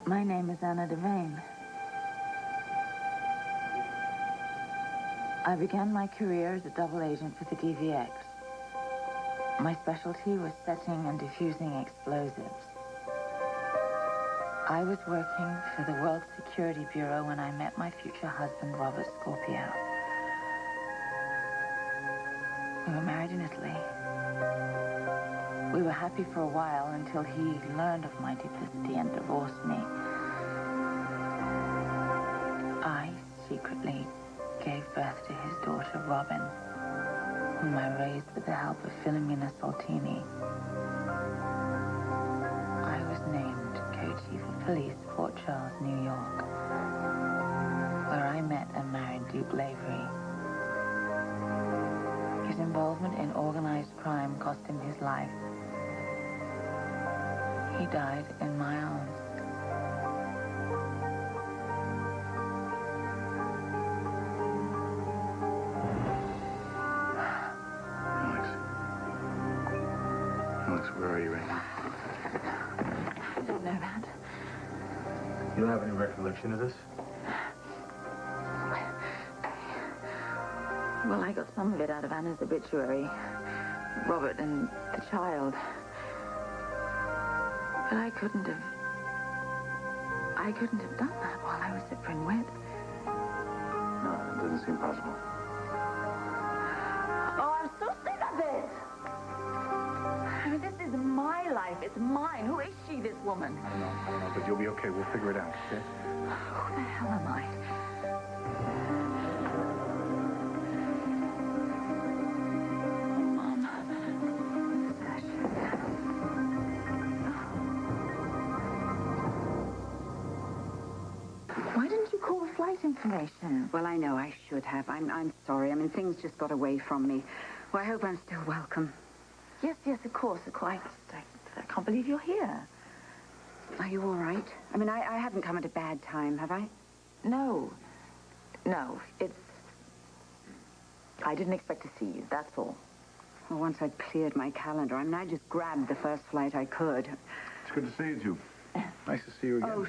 My name is Anna Devane. I began my career as a double agent for the DVX. My specialty was setting and defusing explosives. I was working for the World Security Bureau when I met my future husband, Robert Scorpio. We were married in Italy. We were happy for a while until he learned of my duplicity and divorced me. I secretly gave birth to his daughter, Robin, whom I raised with the help of Philomena Saltini. I was named co-chief of police, Fort Charles, New York, where I met and married Duke Lavery. His involvement in organized crime cost him his life. He died in my arms. Alex, where are you right now? I don't know that. You don't have any recollection of this? Well, I got some of it out of Anna's obituary. Robert and the child. But I couldn't have done that while I was at Brynwood. No, it doesn't seem possible. Oh, I'm so sick of this! I mean, this is my life. It's mine. Who is she, this woman? I don't know, but you'll be okay. We'll figure it out, okay? Who the hell am I? Mom. Why didn't you call the flight information? Well, I know I should have. I'm sorry. I mean, things just got away from me. Well, I hope I'm still welcome. Yes, of course. I can't believe you're here. Are you all right? I mean, I haven't come at a bad time, have I? No, it's... I didn't expect to see you, that's all. Well, once I'd cleared my calendar, I mean, I just grabbed the first flight I could. It's good to see you two. Nice to see you again. Oh,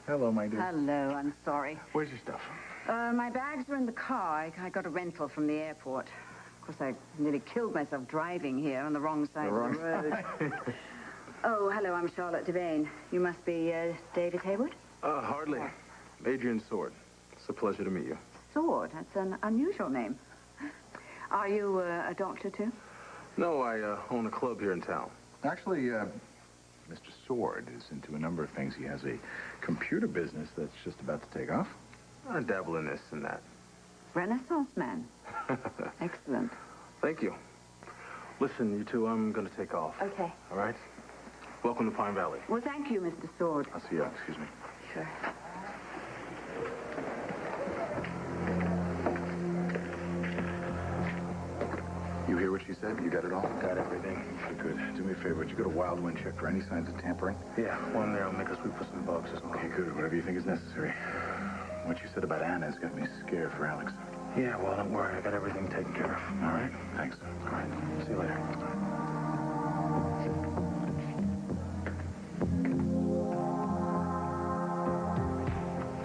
hello, my dear. hello. I'm sorry. Where's your stuff? My bags are in the car. I got a rental from the airport. Of course, I nearly killed myself driving here on the wrong side of the road. Oh, hello, I'm Charlotte Devane. You must be, David Haywood? Hardly. Adrian Sword. It's a pleasure to meet you. Sword? That's an unusual name. Are you a doctor, too? No, I own a club here in town. Actually, Mr. Sword is into a number of things. He has a computer business that's just about to take off. I dabble in this and that. Renaissance man. Excellent. Thank you. Listen, you two, I'm going to take off. Okay. All right? Welcome to Pine Valley. Well, thank you, Mr. Sword. I'll see you. Excuse me. Sure. You hear what she said? You got it all? Got everything. Good. Do me a favor. Would you go to Wild Wind, check for any signs of tampering? Yeah, while I'm there, I'll make a sweep for some bugs. Okay, good. Whatever you think is necessary. What you said about Anna's got me scared for Alex. Yeah, well, don't worry. I got everything taken care of. All right? Thanks. All right. See you later.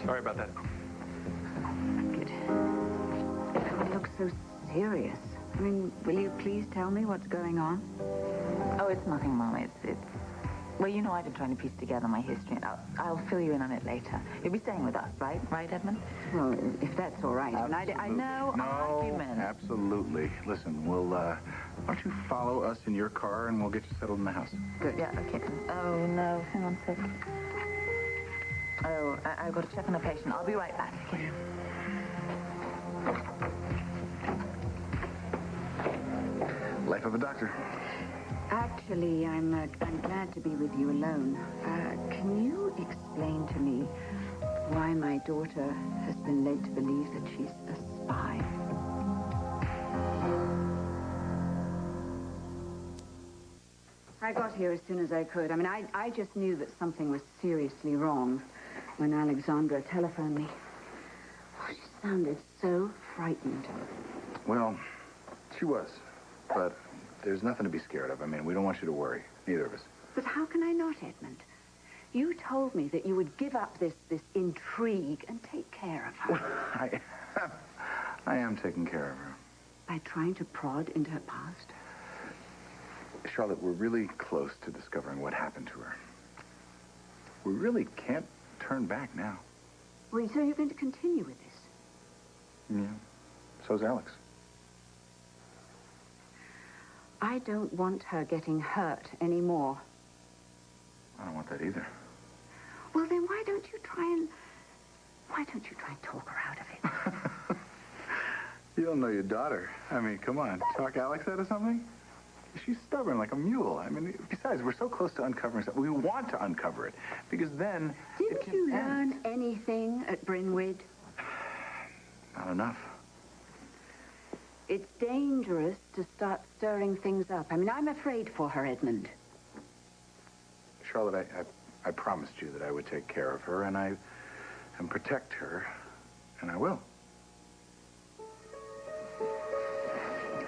Sorry about that. Good. You look so serious. I mean, will you please tell me what's going on? Oh, it's nothing, Mom. It's... Well, you know I've been trying to piece together my history, and I'll fill you in on it later. You'll be staying with us, right? Right, Edmund? Well, if that's all right. I know arguments. Absolutely. Listen, we'll, why don't you follow us in your car, and we'll get you settled in the house. Good. Yeah, okay. Oh, no. Hang on a second. Oh, I've got to check on a patient. I'll be right back. Okay. Life of a doctor. Actually, I'm glad to be with you alone. Can you explain to me why my daughter has been led to believe that she's a spy? I got here as soon as I could. I mean, I just knew that something was seriously wrong when Alexandra telephoned me. Oh, she sounded so frightened. Well, she was, but there's nothing to be scared of. I mean, we don't want you to worry, neither of us. But how can I not, Edmund? You told me that you would give up this intrigue and take care of her. Well, I am taking care of her. By trying to prod into her past? Charlotte, we're really close to discovering what happened to her. We really can't turn back now. Well, so you're going to continue with this? Yeah. So's Alex. I don't want her getting hurt anymore. I don't want that either. Well, then why don't you try and talk her out of it? You don't know your daughter. I mean, come on. Talk Alex out of something? She's stubborn like a mule. I mean, besides, we're so close to uncovering something. We want to uncover it, because then it can Didn't you end. learn anything at Brynwood? Not enough. It's dangerous to start stirring things up. I mean, I'm afraid for her, Edmund. Charlotte, I promised you that I would take care of her, and protect her, and I will.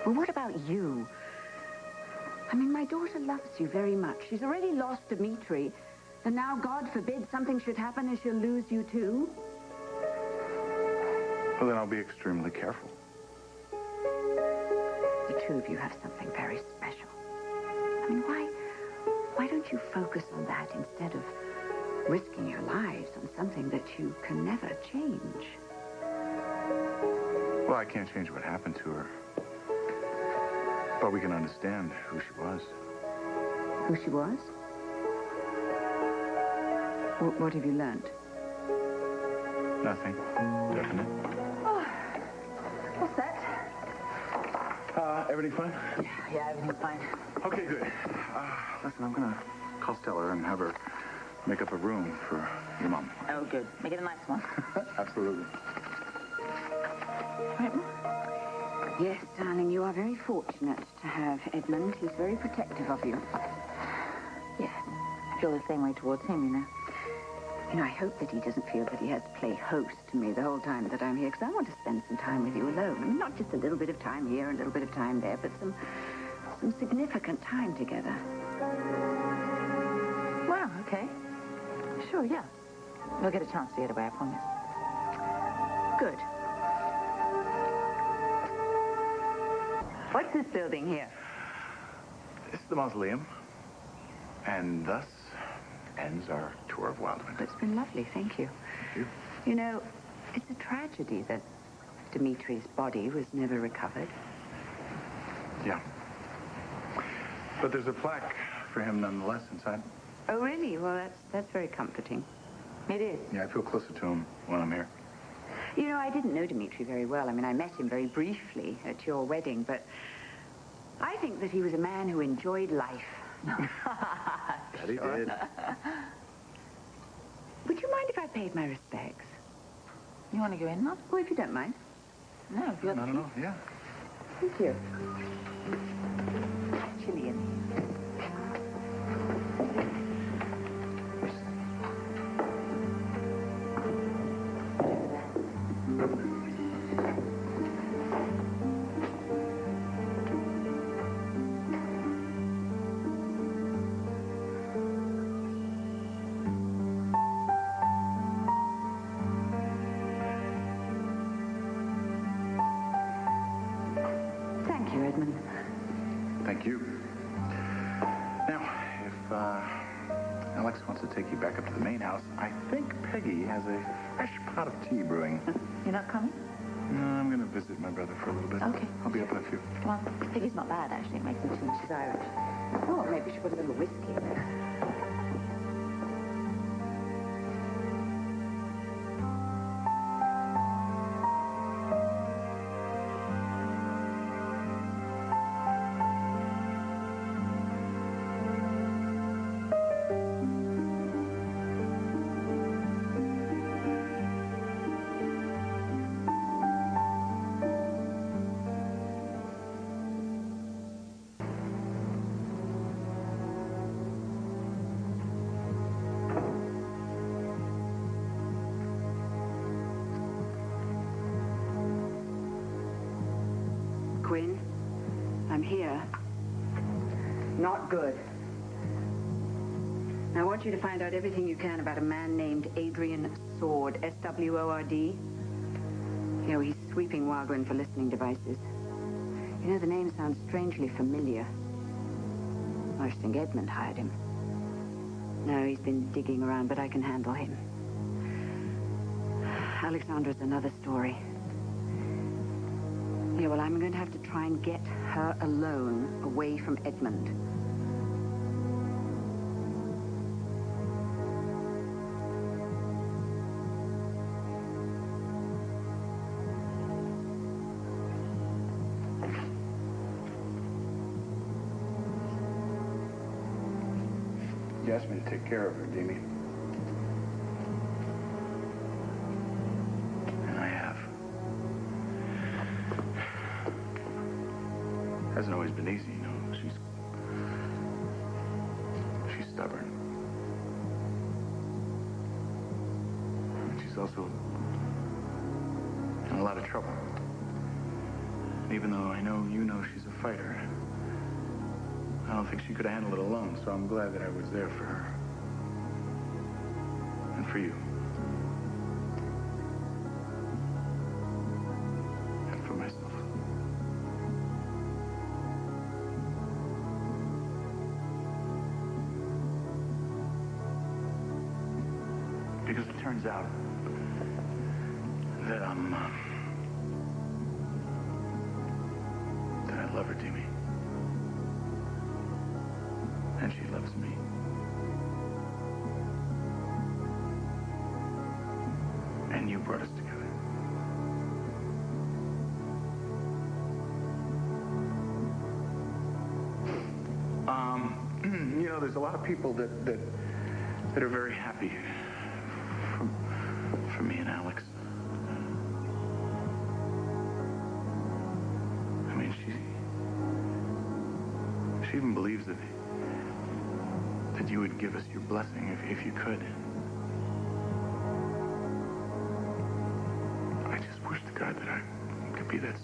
Well, what about you? I mean, my daughter loves you very much. She's already lost Dimitri, and now, God forbid, something should happen and she'll lose you too. Well, then I'll be extremely careful. The two of you have something very special. I mean, why don't you focus on that instead of risking your lives on something that you can never change? Well, I can't change what happened to her. But we can understand who she was. Who she was? What have you learned? Nothing. Definite. Oh, what's that? Everything fine? Yeah, everything's fine. Okay, good. Listen, I'm gonna call Stella and have her make up a room for your mom. Oh, good. Make it a nice one. Absolutely. Right, Mom? Yes, darling, you are very fortunate to have Edmund. He's very protective of you. Yeah. I feel the same way towards him, you know. You know, I hope that he doesn't feel that he has to play host to me the whole time that I'm here, because I want to spend some time with you alone. I mean, not just a little bit of time here, a little bit of time there, but some significant time together. Wow, okay. Sure, yeah. We'll get a chance to get away, I promise. Good. What's this building here? This is the mausoleum. And thus ends our tour of Wildwind. It's been lovely, thank you. Thank you. You know, it's a tragedy that Dimitri's body was never recovered. Yeah. But there's a plaque for him nonetheless inside. Oh, really? Well, that's very comforting. It is. Yeah, I feel closer to him when I'm here. You know, I didn't know Dimitri very well. I mean, I met him very briefly at your wedding, but I think that he was a man who enjoyed life. That he did. Would you mind if I paid my respects? You want to go in, Mom? Well, if you don't mind. No, if you're I don't know, yeah. Thank you. chilly in here. Thank you, Edmund. Thank you. Now, if Alex wants to take you back up to the main house, I think Peggy has a fresh pot of tea brewing. You're not coming? No, I'm going to visit my brother for a little bit. Okay. I'll be up in a few. Well, Piggy's not bad, actually. It makes me think she's Irish. Oh, maybe we should put a little whiskey in there. Quinn, I'm here. Not good. Now, I want you to find out everything you can about a man named Adrian Sword, S-W-O-R-D. You know, he's sweeping Wildwind for listening devices. You know, the name sounds strangely familiar. I used to think Edmund hired him. No, he's been digging around, but I can handle him. Alexandra's another story. Yeah, well, I'm going to have to try and get her alone away from Edmund. You asked me to take care of her, Demi. And I have. Hasn't always been easy, you know. She's stubborn. And she's also in a lot of trouble. And even though I know you know she's a fighter, I don't think she could handle it alone, so I'm glad that I was there for her. And for you. And for myself. Because it turns out that that I love her, Demi. And she loves me. And you brought us together. You know, there's a lot of people that are very happy for me and Alex. I mean, she even believes that you would give us your blessing if you could. I just wish to God that I could be that